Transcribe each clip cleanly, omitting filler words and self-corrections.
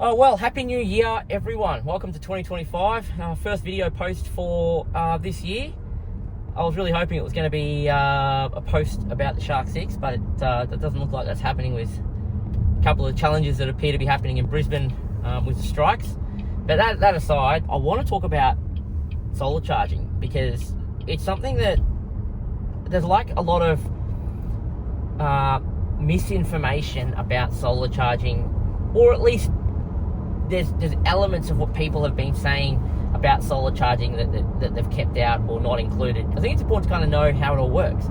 Oh, well, Happy New Year, everyone. Welcome to 2025. First video post for this year. I was really hoping it was going to be a post about the Shark 6, but that doesn't look like that's happening with a couple of challenges that appear to be happening in Brisbane with the strikes. But that aside, I want to talk about solar charging because it's something that there's like a lot of misinformation about solar charging, or at least there's elements of what people have been saying about solar charging that they've kept out or not included. I think it's important to kind of know how it all works.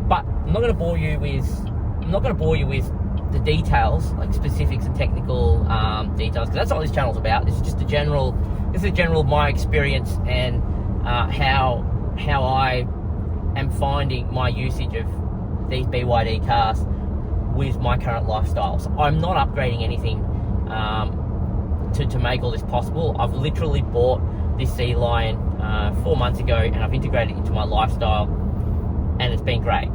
But I'm not going to bore you with the details, like specifics and technical details, because that's not what this channel's about. This is just a general my experience and how I am finding my usage of these BYD cars with my current lifestyle. So I'm not upgrading anything to make all this possible. I've literally bought this Sea Lion 4 months ago, and I've integrated it into my lifestyle, and it's been great.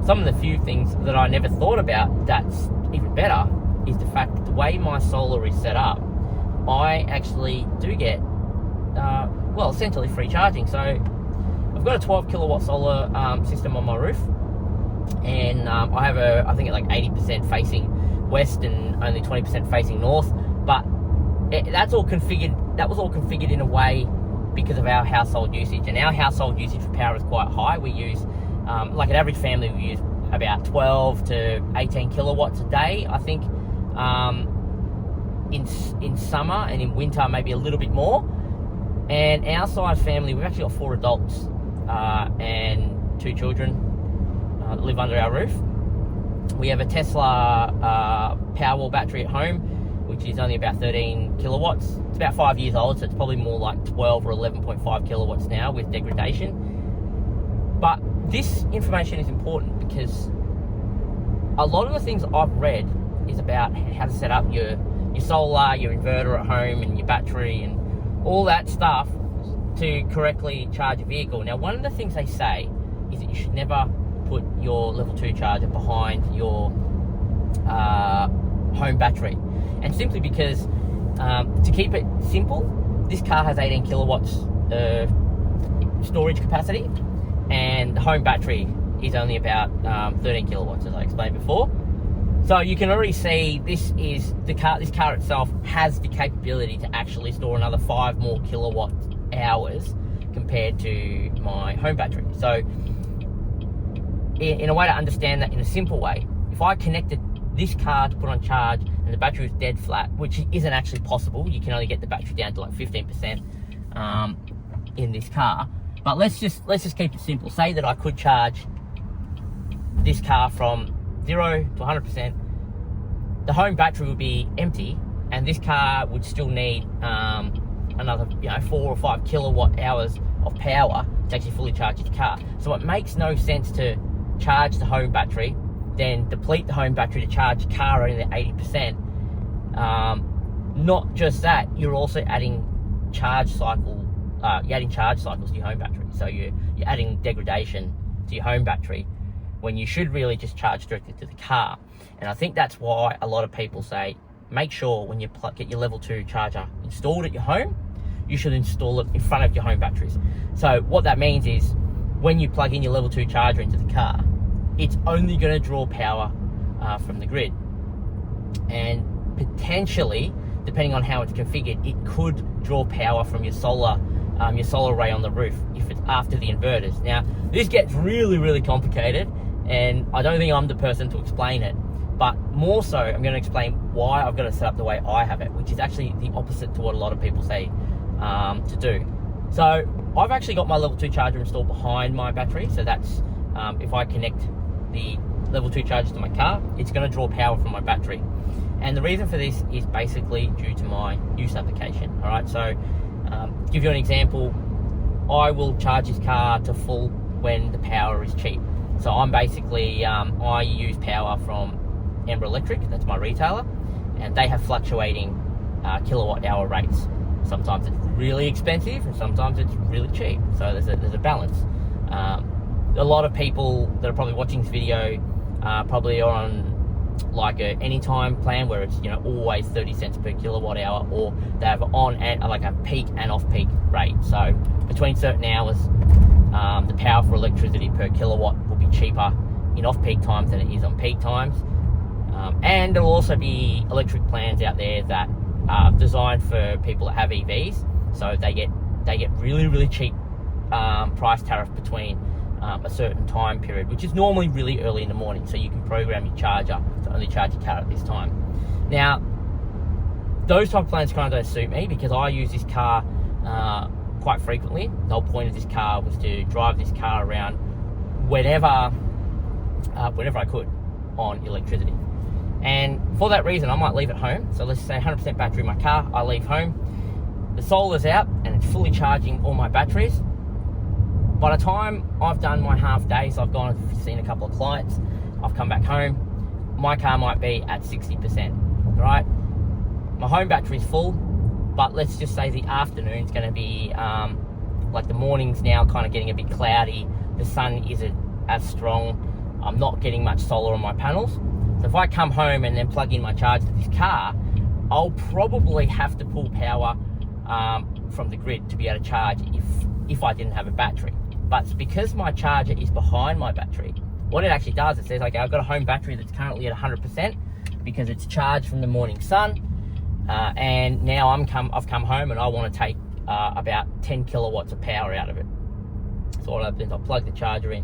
Some of the few things that I never thought about that's even better is the fact that the way my solar is set up, I actually do get, essentially free charging. So I've got a 12 kilowatt solar system on my roof, and I have I think it's like 80% facing west and only 20% facing north, but that was all configured in a way because of our household usage, and our household usage for power is quite high. We use, like an average family, we use about 12 to 18 kilowatts a day, I think. In summer, and in winter maybe a little bit more. And our size family, we've actually got 4 adults and 2 children that live under our roof. We have a Tesla Powerwall battery at home, which is only about 13 kilowatts. It's about 5 years old, so it's probably more like 12 or 11.5 kilowatts now with degradation. But this information is important because a lot of the things I've read is about how to set up your solar, your inverter at home, and your battery, and all that stuff to correctly charge a vehicle. Now, one of the things they say is that you should never put your level 2 charger behind your home battery. And simply because, to keep it simple, this car has 18 kilowatts storage capacity, and the home battery is only about 13 kilowatts, as I explained before. So you can already see this car itself has the capability to actually store another 5 more kilowatt hours compared to my home battery. So in a way to understand that in a simple way, if I connected this car to put on charge and the battery was dead flat, which isn't actually possible, you can only get the battery down to like 15% in this car. But let's just keep it simple. Say that I could charge this car from 0 to 100%. The home battery would be empty, and this car would still need another 4 or 5 kilowatt hours of power to actually fully charge its car. So it makes no sense to charge the home battery, then deplete the home battery to charge the car only at 80%. Not just that, you're also adding charge cycles to your home battery. So you're adding degradation to your home battery when you should really just charge directly to the car. And I think that's why a lot of people say, make sure when you get your level 2 charger installed at your home, you should install it in front of your home batteries. So what that means is, when you plug in your level 2 charger into the car, it's only going to draw power from the grid. And potentially, depending on how it's configured, it could draw power from your solar array on the roof if it's after the inverters. Now, this gets really, really complicated, and I don't think I'm the person to explain it, but more so I'm going to explain why I've got it set up the way I have it, which is actually the opposite to what a lot of people say to do. So I've actually got my level 2 charger installed behind my battery, so that's if I connect the level 2 charger to my car, it's going to draw power from my battery. And the reason for this is basically due to my use application. All right, so to give you an example, I will charge this car to full when the power is cheap. So I'm basically, I use power from Ember Electric, that's my retailer, and they have fluctuating kilowatt hour rates. Sometimes it's really expensive and sometimes it's really cheap. So there's a balance. A lot of people that are probably watching this video probably are on like a anytime plan where it's, you know, always 30 cents per kilowatt hour, or they have on and like a peak and off peak rate. So between certain hours, the power for electricity per kilowatt will be cheaper in off peak times than it is on peak times. And there will also be electric plans out there that are designed for people that have EVs, so they get really cheap price tariff between a certain time period, which is normally really early in the morning, so you can program your charger to only charge your car at this time. Now, those type of plans kind of don't suit me because I use this car quite frequently. The whole point of this car was to drive this car around whenever I could on electricity. And for that reason, I might leave it home. So let's say 100% battery in my car, I leave home, the solar's out and it's fully charging all my batteries. By the time I've done my half day, so I've gone and seen a couple of clients, I've come back home, my car might be at 60%, right? My home battery's full, but let's just say the afternoon's gonna be, like the morning's now kind of getting a bit cloudy, the sun isn't as strong, I'm not getting much solar on my panels. So if I come home and then plug in my charger to this car, I'll probably have to pull power from the grid to be able to charge if I didn't have a battery. But because my charger is behind my battery, what it actually does, it says, okay, I've got a home battery that's currently at 100% because it's charged from the morning sun, and now I've come home and I want to take about 10 kilowatts of power out of it. So what happens, I'll plug the charger in.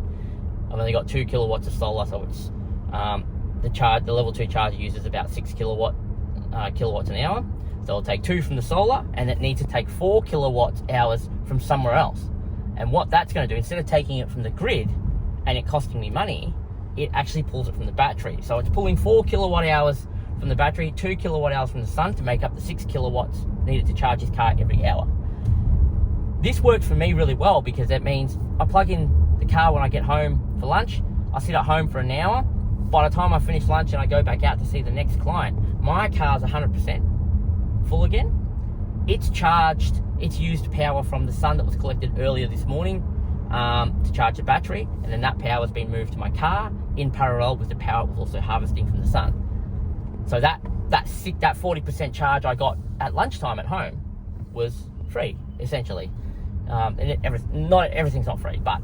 I've only got 2 kilowatts of solar, so it's the level 2 charger uses about 6 kilowatts an hour. So I'll take 2 from the solar, and it needs to take 4 kilowatt hours from somewhere else. And what that's going to do, instead of taking it from the grid and it costing me money, it actually pulls it from the battery. So it's pulling 4 kilowatt hours from the battery, 2 kilowatt hours from the sun to make up the 6 kilowatts needed to charge his car every hour. This works for me really well because it means I plug in the car when I get home for lunch, I sit at home for an hour. By the time I finish lunch and I go back out to see the next client, my car's 100% full again. It's charged, it's used power from the sun that was collected earlier this morning to charge the battery, and then that power has been moved to my car in parallel with the power it was also harvesting from the sun. So that 40% charge I got at lunchtime at home was free, essentially. Not everything's not free, but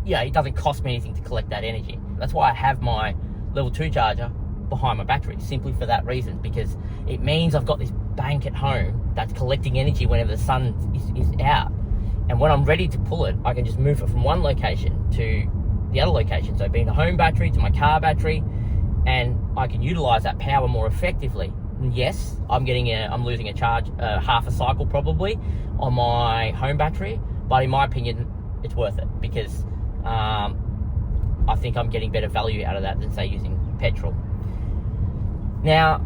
yeah, it doesn't cost me anything to collect that energy. That's why I have my level 2 charger behind my battery, simply for that reason, because it means I've got this bank at home that's collecting energy whenever the sun is out, and when I'm ready to pull it, I can just move it from one location to the other location. So being a home battery to my car battery, and I can utilize that power more effectively. And yes, I'm losing a charge, half a cycle probably on my home battery, but in my opinion, it's worth it because I think I'm getting better value out of that than say using petrol. Now,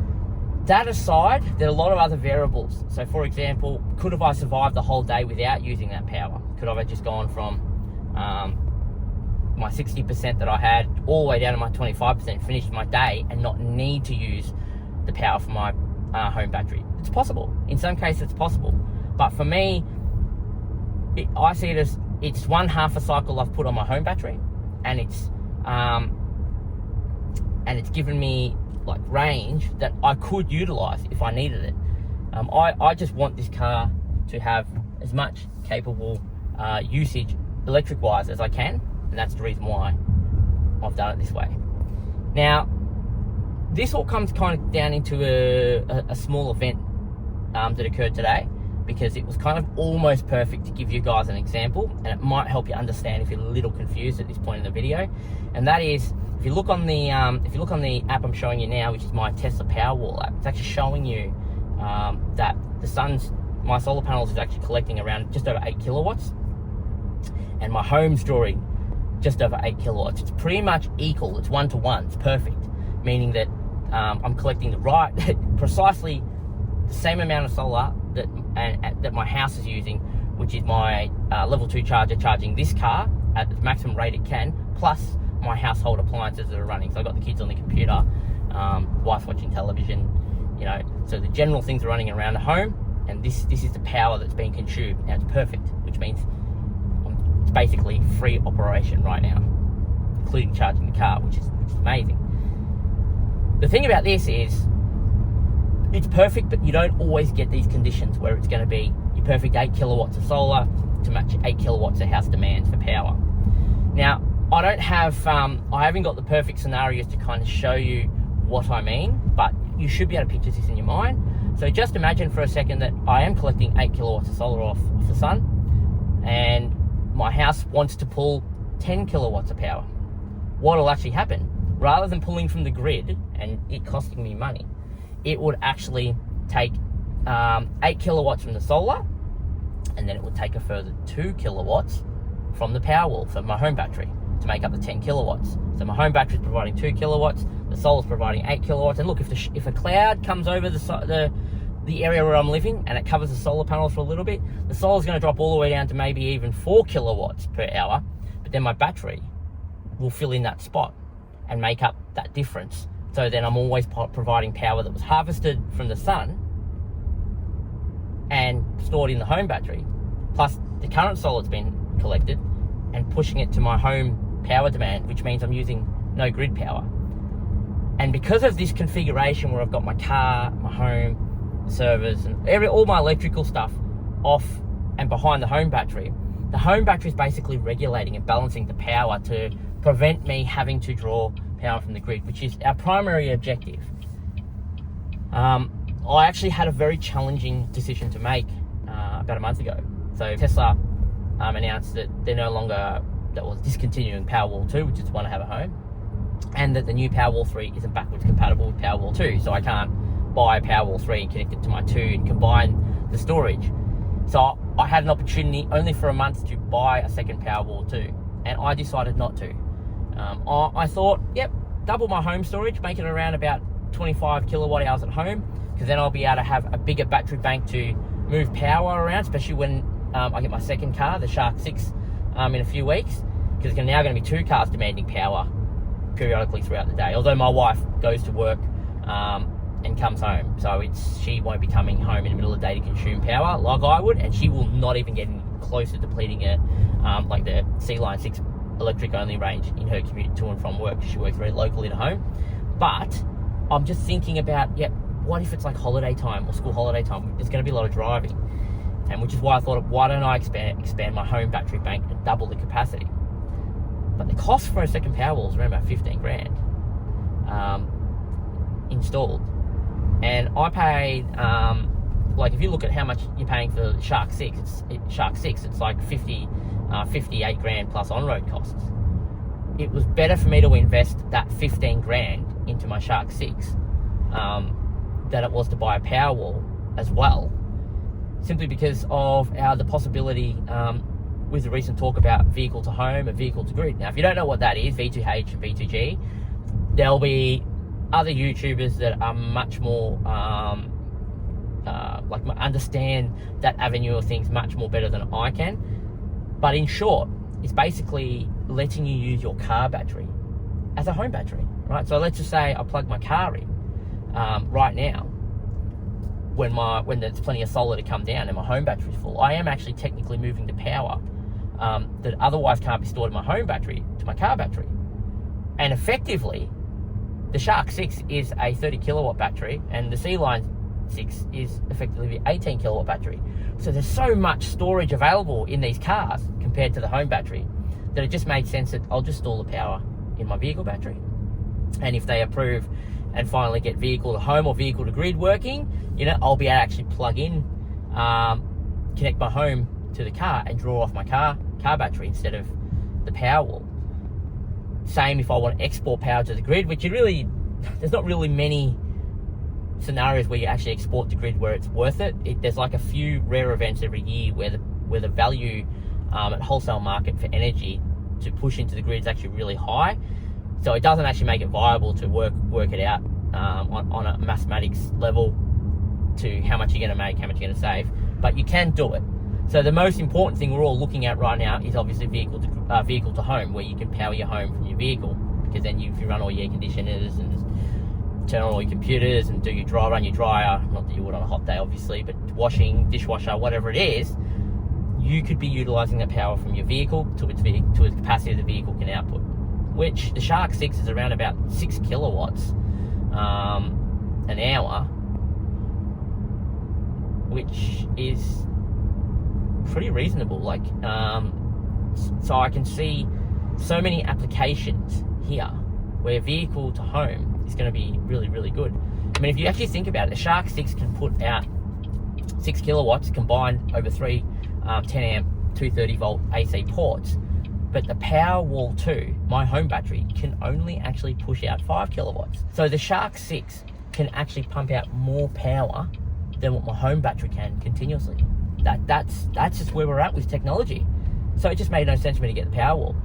that aside, there are a lot of other variables. So for example, could have I survived the whole day without using that power? Could I have just gone from my 60% that I had all the way down to my 25%, finished my day and not need to use the power from my home battery? It's possible. In some cases it's possible. But for me, I see it as it's one half a cycle I've put on my home battery, and it's given me like range that I could utilize if I needed it. I just want this car to have as much capable usage electric wise as I can, and that's the reason why I've done it this way. Now, this all comes kind of down into a small event that occurred today, because it was kind of almost perfect to give you guys an example, and it might help you understand if you're a little confused at this point in the video. And that is, if you look on the app I'm showing you now, which is my Tesla Powerwall app, it's actually showing you that my solar panels is actually collecting around just over 8 kilowatts, and my home's drawing just over 8 kilowatts. It's pretty much equal. It's 1-to-1. It's perfect, meaning that I'm collecting precisely the same amount of solar that my house is using, which is my level 2 charger charging this car at the maximum rate it can, plus my household appliances that are running. So I've got the kids on the computer, wife's watching television, so the general things are running around the home, and this is the power that's being consumed. Now it's perfect, which means it's basically free operation right now, including charging the car, which is amazing. the thing about this is it's perfect, but you don't always get these conditions where it's going to be your perfect 8 kilowatts of solar to match 8 kilowatts of house demands for power. Now, I haven't got the perfect scenarios to kind of show you what I mean, but you should be able to picture this in your mind. So just imagine for a second that I am collecting 8 kilowatts of solar off the sun, and my house wants to pull 10 kilowatts of power. What will actually happen? Rather than pulling from the grid and it costing me money, it would actually take 8 kilowatts from the solar, and then it would take a further 2 kilowatts from the Powerwall, for my home battery, to make up the 10 kilowatts. So my home battery is providing 2 kilowatts, the solar is providing 8 kilowatts. And look, if a cloud comes over the area where I'm living and it covers the solar panels for a little bit, the solar is going to drop all the way down to maybe even 4 kilowatts per hour. But then my battery will fill in that spot and make up that difference. So then I'm always providing power that was harvested from the sun and stored in the home battery, plus the current solar that's been collected, and pushing it to my home power demand, which means I'm using no grid power. And because of this configuration where I've got my car, my home, servers, and all my electrical stuff off and behind the home battery is basically regulating and balancing the power to prevent me having to draw power from the grid, which is our primary objective. I actually had a very challenging decision to make about a month ago. So Tesla announced that that was discontinuing Powerwall 2, which is the one I have at home, and that the new Powerwall 3 isn't backwards compatible with Powerwall 2, so I can't buy a Powerwall 3 and connect it to my 2 and combine the storage. So I had an opportunity only for a month to buy a second Powerwall 2, and I decided not to. I thought, yep, double my home storage, make it around about 25 kilowatt hours at home, because then I'll be able to have a bigger battery bank to move power around, especially when I get my second car, the Shark 6, in a few weeks, because there's now going to be 2 cars demanding power periodically throughout the day. Although my wife goes to work and comes home, so she won't be coming home in the middle of the day to consume power like I would, and she will not even get any close to depleting like the C-Line 6 electric only range in her commute to and from work, because she works very locally to home. But I'm just thinking about, what if it's like holiday time or school holiday time? There's going to be a lot of driving, and which is why I thought, why don't I expand my home battery bank and double the capacity? But the cost for a second Powerwall is around about 15 grand installed, and I paid like, if you look at how much you're paying for Shark 6, it's like 58 grand plus on-road costs. It was better for me to invest that 15 grand into my Shark 6 than it was to buy a Powerwall as well, simply because of the possibility with the recent talk about vehicle to home and vehicle to grid. Now, if you don't know what that is, V2H and V2G, there'll be other YouTubers that are much more understand that avenue of things much more better than I can. But in short, it's basically letting you use your car battery as a home battery, right? So let's just say I plug my car in right now, when there's plenty of solar to come down and my home battery's full. I am actually technically moving the power that otherwise can't be stored in my home battery to my car battery. And effectively, the Shark 6 is a 30 kilowatt battery, and the C-Line 6 is effectively the 18 kilowatt battery. So there's so much storage available in these cars compared to the home battery that it just made sense that I'll just store the power in my vehicle battery. And if they approve and finally get vehicle to home or vehicle to grid working, I'll be able to actually plug in, connect my home to the car and draw off my car battery instead of the Powerwall. Same if I want to export power to the grid, which there's not really many scenarios where you actually export to grid where it's worth it. There's like a few rare events every year where the value at wholesale market for energy to push into the grid is actually really high. So it doesn't actually make it viable to work it out on a mathematics level to how much you're going to make, how much you're going to save. But you can do it. So the most important thing we're all looking at right now is obviously vehicle to home, where you can power your home from your vehicle, because then if you run all your air conditioners and turn on all your computers and run your dryer, not that you would on a hot day obviously, but washing, dishwasher, whatever it is, you could be utilizing that power from your vehicle to its capacity the vehicle can output, which the Shark 6 is around about 6 kilowatts an hour, which is pretty reasonable. Like, so I can see so many applications here where vehicle to home is going to be really, really good. I mean, if you actually think about it, the Shark 6 can put out 6 kilowatts combined over 3 10 amp 230 volt AC ports, but the Powerwall 2, my home battery, can only actually push out 5 kilowatts. So the Shark 6 can actually pump out more power than what my home battery can continuously. That's just where we're at with technology. So it just made no sense for me to get the Powerwall.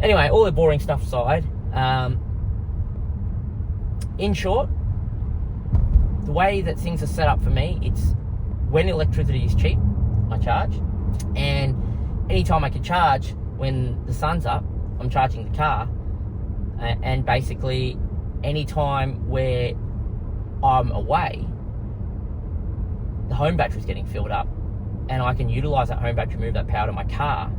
Anyway, all the boring stuff aside, in short, the way that things are set up for me, it's when electricity is cheap, I charge, and anytime I can charge when the sun's up, I'm charging the car, and basically anytime where I'm away, the home battery's getting filled up, and I can utilize that home battery, move that power to my car.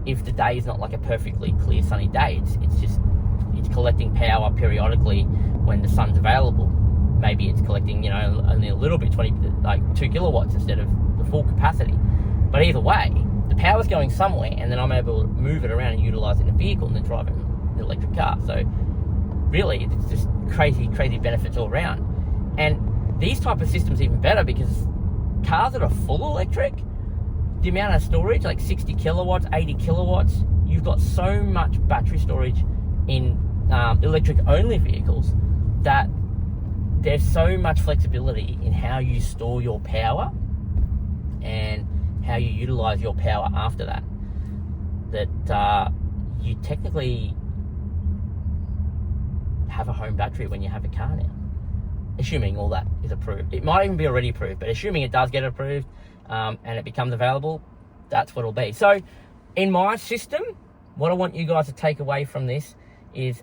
If the day is not like a perfectly clear sunny day, it's collecting power periodically when the sun's available. Maybe it's collecting, only a little bit, 2 kilowatts instead of the full capacity. But either way, the power's going somewhere, and then I'm able to move it around and utilize it in a vehicle and then drive it in an electric car. So really, it's just crazy, crazy benefits all around. And these type of systems even better because cars that are full electric, the amount of storage, like 60 kilowatts, 80 kilowatts, you've got so much battery storage in electric-only vehicles that there's so much flexibility in how you store your power and how you utilize your power after that, that you technically have a home battery when you have a car now, assuming all that is approved. It might even be already approved, but assuming it does get approved and it becomes available, that's what it'll be. So in my system, what I want you guys to take away from this is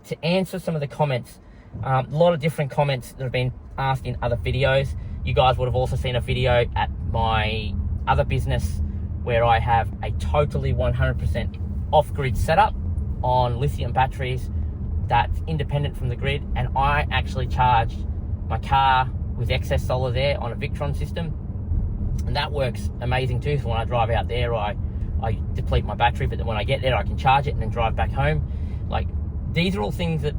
to answer some of the comments. A lot of different comments that have been asked in other videos. You guys would have also seen a video at my other business where I have a totally 100% off-grid setup on lithium batteries that's independent from the grid, and I actually charged my car with excess solar there on a Victron system, and that works amazing too. So when I drive out there, I deplete my battery, but then when I get there I can charge it and then drive back home. Like, these are all things that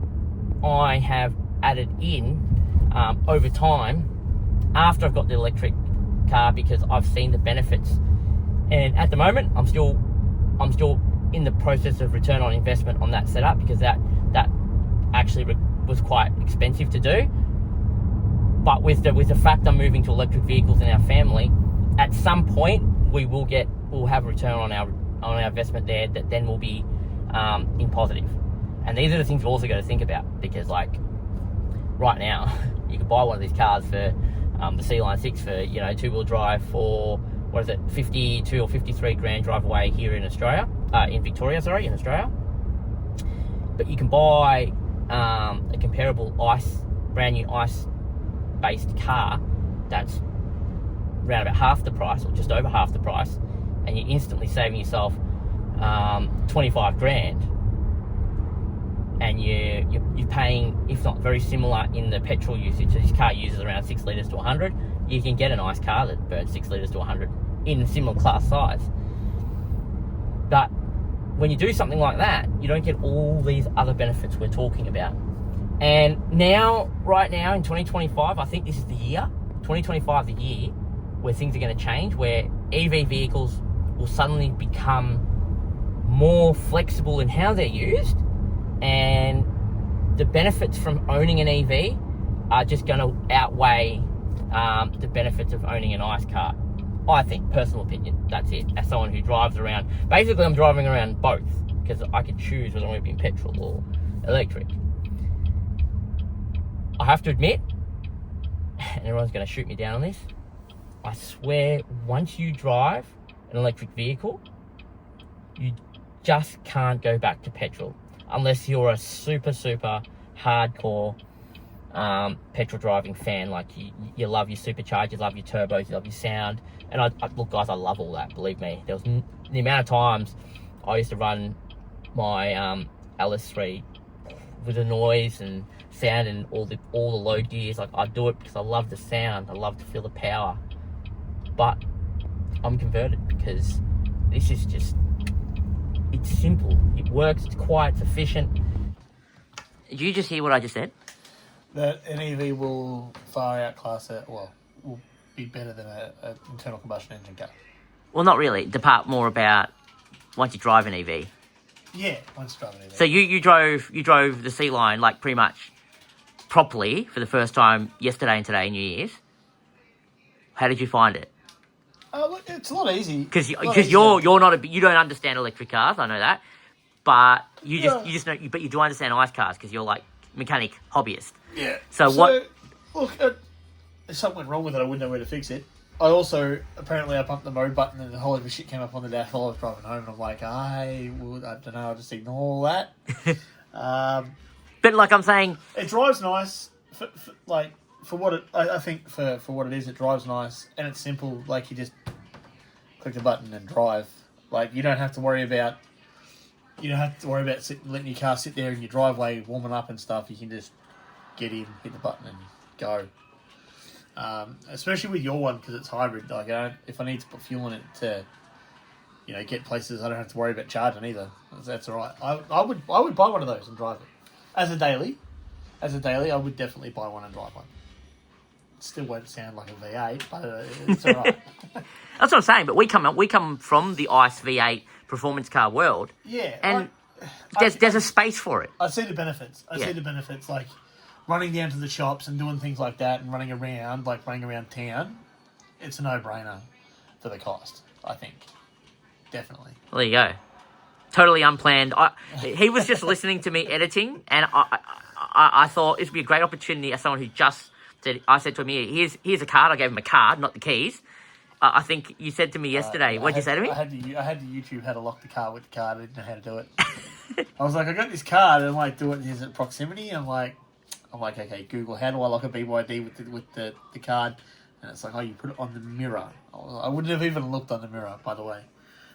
I have added in over time after I've got the electric car, because I've seen the benefits. And at the moment, I'm still in the process of return on investment on that setup, because that actually was quite expensive to do. But with the fact I'm moving to electric vehicles in our family, at some point we'll have a return on our investment there that then will be in positive. And these are the things we've also got to think about, because like right now you can buy one of these cars for the C-Line 6 for 2-wheel drive for 52 or 53 grand drive away here in Australia, in Australia. But you can buy a comparable brand new ICE based car that's around about half the price, or just over half the price, and you're instantly saving yourself 25 grand. And you're paying, if not very similar in the petrol usage. So this car uses around 6 litres to 100. You can get a nice car that burns 6 litres to 100 in a similar class size. But when you do something like that, you don't get all these other benefits we're talking about. And right now in 2025, I think this is the year, 2025 the year, where things are going to change, where EV vehicles will suddenly become more flexible in how they're used. And the benefits from owning an EV are just going to outweigh the benefits of owning an ICE car. I think, personal opinion, that's it. As someone who drives around, basically I'm driving around both, because I can choose whether I'm going to be in petrol or electric. I have to admit, and everyone's going to shoot me down on this, I swear, once you drive an electric vehicle, you just can't go back to petrol. Unless you're a super, super hardcore petrol driving fan, like you love your superchargers, you love your turbos, you love your sound. And look, guys, I love all that, believe me. There was the amount of times I used to run my LS3 with the noise and sound and all the low gears. Like, I do it because I love the sound. I love to feel the power. But I'm converted because this is just, it's simple. It works. It's quiet. It's efficient. Did you just hear what I just said? That an EV will far outclass it. Well, will be better than an internal combustion engine car. Well, not really. The part more about once you drive an EV. Yeah, once you drive an EV. So you drove the Sea Line like pretty much properly for the first time yesterday and today, New Year's. How did you find it? Look, it's a lot easy. Because you're not you don't understand electric cars. I know that, but you just know. But you do understand ice cars because you're like mechanic hobbyist. Yeah. So what? Look, if something went wrong with it, I wouldn't know where to fix it. I pumped the mode button and the whole other shit came up on the dash while I was driving home, and I'm like, I don't know, I'll just ignore all that. But like I'm saying, it drives nice. For what it, I think for what it is, it drives nice and it's simple. Like, you just click the button and drive. Like, you don't have to worry about letting your car sit there in your driveway warming up and stuff. You can just get in, hit the button, and go. Especially with your one because it's hybrid. Like, if I need to put fuel in it to, get places, I don't have to worry about charging either. That's all right. I would buy one of those and drive it as a daily. I would definitely buy one and drive one. It still won't sound like a V8, but it's all right. That's what I'm saying. But we come from the ICE V8 performance car world. Yeah, and there's a space for it. I see the benefits. See the benefits, like running down to the shops and doing things like that, and running around town. It's a no-brainer for the cost, I think. Definitely. Well, there you go. Totally unplanned. He was just listening to me editing, and I thought this would be a great opportunity as someone who just said. I said to him, "Here's a card." I gave him a card, not the keys. I think you said to me yesterday. What did you say to me? I had to YouTube how to lock the car with the card. I didn't know how to do it. I was like, I got this card, and I'm like, is it proximity? I'm like, okay, Google, how do I lock a BYD with the card? And it's like, oh, you put it on the mirror. I wouldn't have even looked on the mirror, by the way.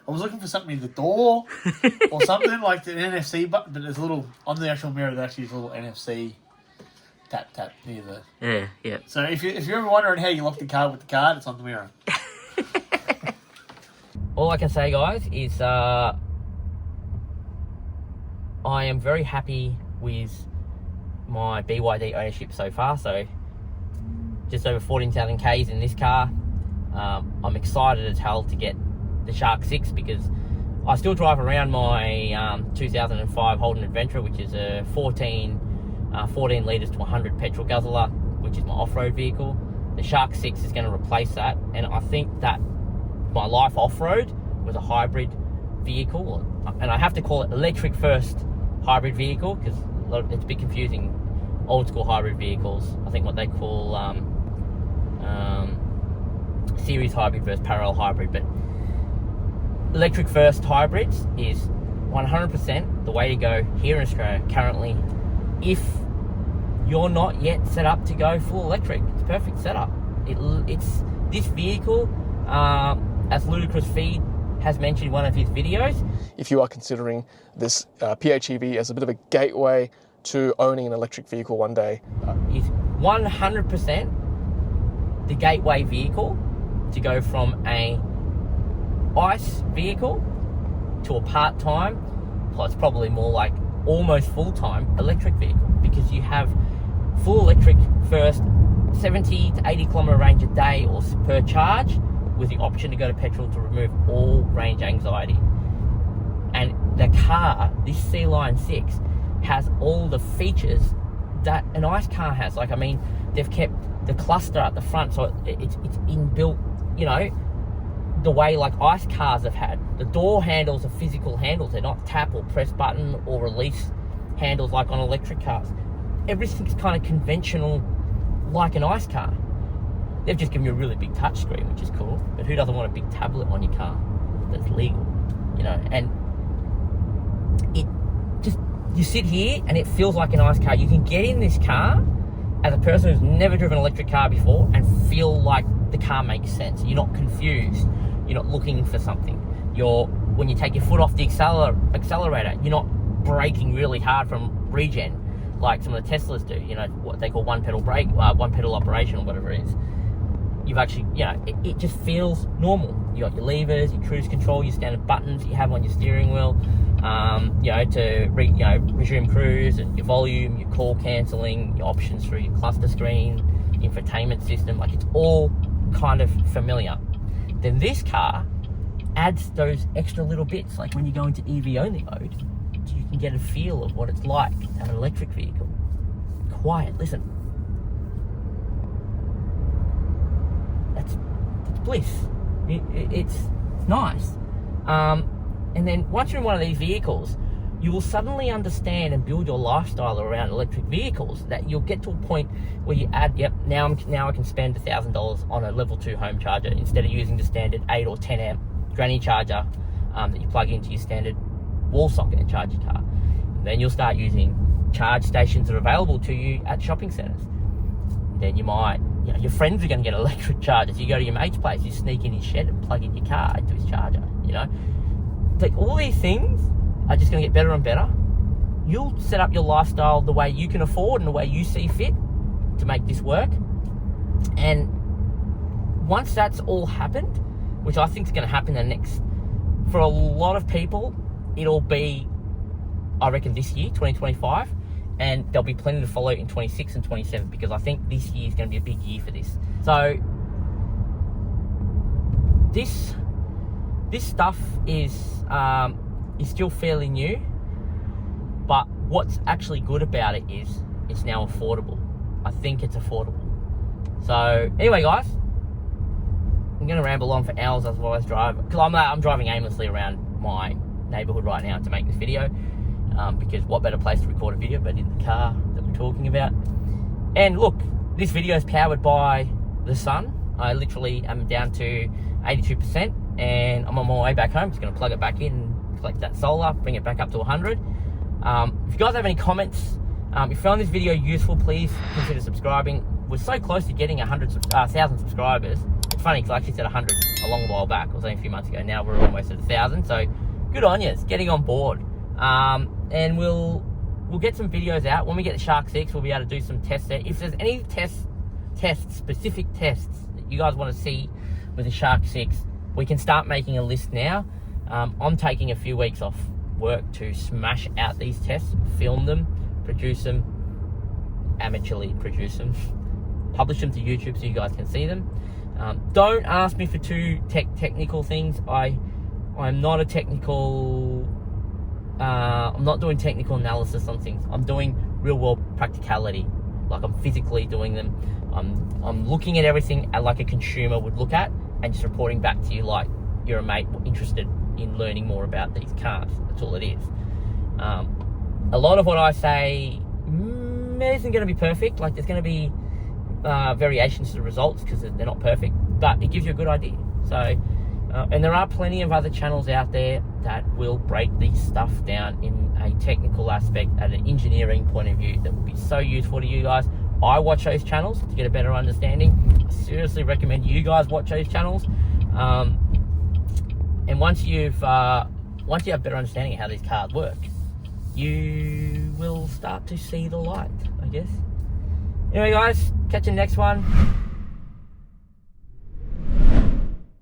I was looking for something in the door or something like the NFC button, but there's a little on the actual mirror. There's actually a little NFC tap near the. Yeah. So if you're ever wondering how you lock the car with the card, it's on the mirror. All I can say, guys, is I am very happy with my BYD ownership so far. So just over 14,000 Ks in this car. I'm excited as hell to get the Shark 6 because I still drive around my 2005 Holden Adventure, which is a 14 litres to 100 petrol guzzler, which is my off-road vehicle. The Shark 6 is going to replace that, and I think that my life off-road was a hybrid vehicle, and I have to call it electric first hybrid vehicle because it's a bit confusing. Old school hybrid vehicles, I think what they call series hybrid versus parallel hybrid, but electric first hybrids is 100% the way to go here in Australia currently. If you're not yet set up to go full electric, it's a perfect setup. It's this vehicle, as Ludicrous Feed has mentioned in one of his videos. If you are considering this PHEV as a bit of a gateway to owning an electric vehicle one day, is 100% the gateway vehicle to go from a ICE vehicle to a part-time, plus probably more like almost full-time electric vehicle, because you have full electric first 70 to 80 kilometre range a day or per charge, with the option to go to petrol to remove all range anxiety. And the car, this Sea Line 6, has all the features that an ICE car has. Like, I mean, they've kept the cluster at the front, so it's inbuilt, the way like ICE cars have had. The door handles are physical handles. They're not tap or press button or release handles like on electric cars. Everything's kind of conventional like an ICE car. They've just given you a really big touch screen, which is cool. But who doesn't want a big tablet on your car that's legal, And it just, you sit here and it feels like an ICE car. You can get in this car as a person who's never driven an electric car before and feel like the car makes sense. You're not confused. You're not looking for something. When you take your foot off the accelerator, you're not braking really hard from regen. like some of the Teslas do, you know, what they call one pedal brake, one pedal operation or whatever it is. You've actually, you know, it just feels normal. You got your levers, your cruise control, your standard buttons you have on your steering wheel, you know, to resume cruise, and your volume, your call cancelling, your options through your cluster screen, infotainment system. Like, it's all kind of familiar. Then this car adds those extra little bits, like when you go into EV only mode, you can get a feel of what it's like to have an electric vehicle. Quiet, listen. That's bliss. It's nice. And then once you're in one of these vehicles, you will suddenly understand and build your lifestyle around electric vehicles, that you'll get to a point where you add, now I can spend $1,000 on a level 2 home charger instead of using the standard 8 or 10 amp granny charger that you plug into your standard wall socket and charge your car. And then you'll start using charge stations that are available to you at shopping centres. Then you might, you know, your friends are going to get electric chargers. You go to your mate's place, you sneak in his shed and plug in your car into his charger, you know. Like, all these things are just going to get better and better. You'll set up your lifestyle the way you can afford and the way you see fit to make this work. And once that's all happened, which I think is going to happen for a lot of people, it'll be, I reckon, this year, 2025, and there'll be plenty to follow in 26 and 27, because I think this year is going to be a big year for this. So this stuff is still fairly new, but what's actually good about it is it's now affordable. I think it's affordable. So anyway, guys, I'm going to ramble on for hours as well as drive, because I'm driving aimlessly around my neighborhood right now to make this video, because what better place to record a video but in the car that we're talking about. And look, this video is powered by the sun. I literally am down to 82%, and I'm on my way back home. Just going to plug it back in, collect that solar, bring it back up to 100. If you guys have any comments, if you found this video useful, please consider subscribing. We're so close to getting 1,000 subscribers. It's funny, because I actually said 100 a long while back. It was only a few months ago. Now we're almost at 1,000. So good on you. It's getting on board. And we'll get some videos out. When we get the Shark 6, we'll be able to do some tests there. If there's any specific tests that you guys want to see with the Shark 6, we can start making a list now. I'm taking a few weeks off work to smash out these tests, film them, produce them, amateurly produce them, publish them to YouTube so you guys can see them. Don't ask me for too technical things. I'm not a technical... I'm not doing technical analysis on things. I'm doing real world practicality. Like, I'm physically doing them. I'm looking at everything like a consumer would look at, and just reporting back to you like you're a mate interested in learning more about these cars. That's all it is. A lot of what I say isn't going to be perfect. Like, there's going to be variations to the results because they're not perfect, but it gives you a good idea. So, and there are plenty of other channels out there that will break this stuff down in a technical aspect at an engineering point of view that will be so useful to you guys. I watch those channels to get a better understanding. I seriously recommend you guys watch those channels. And once you have better understanding of how these cars work, you will start to see the light, I guess. Anyway, guys, catch you next one.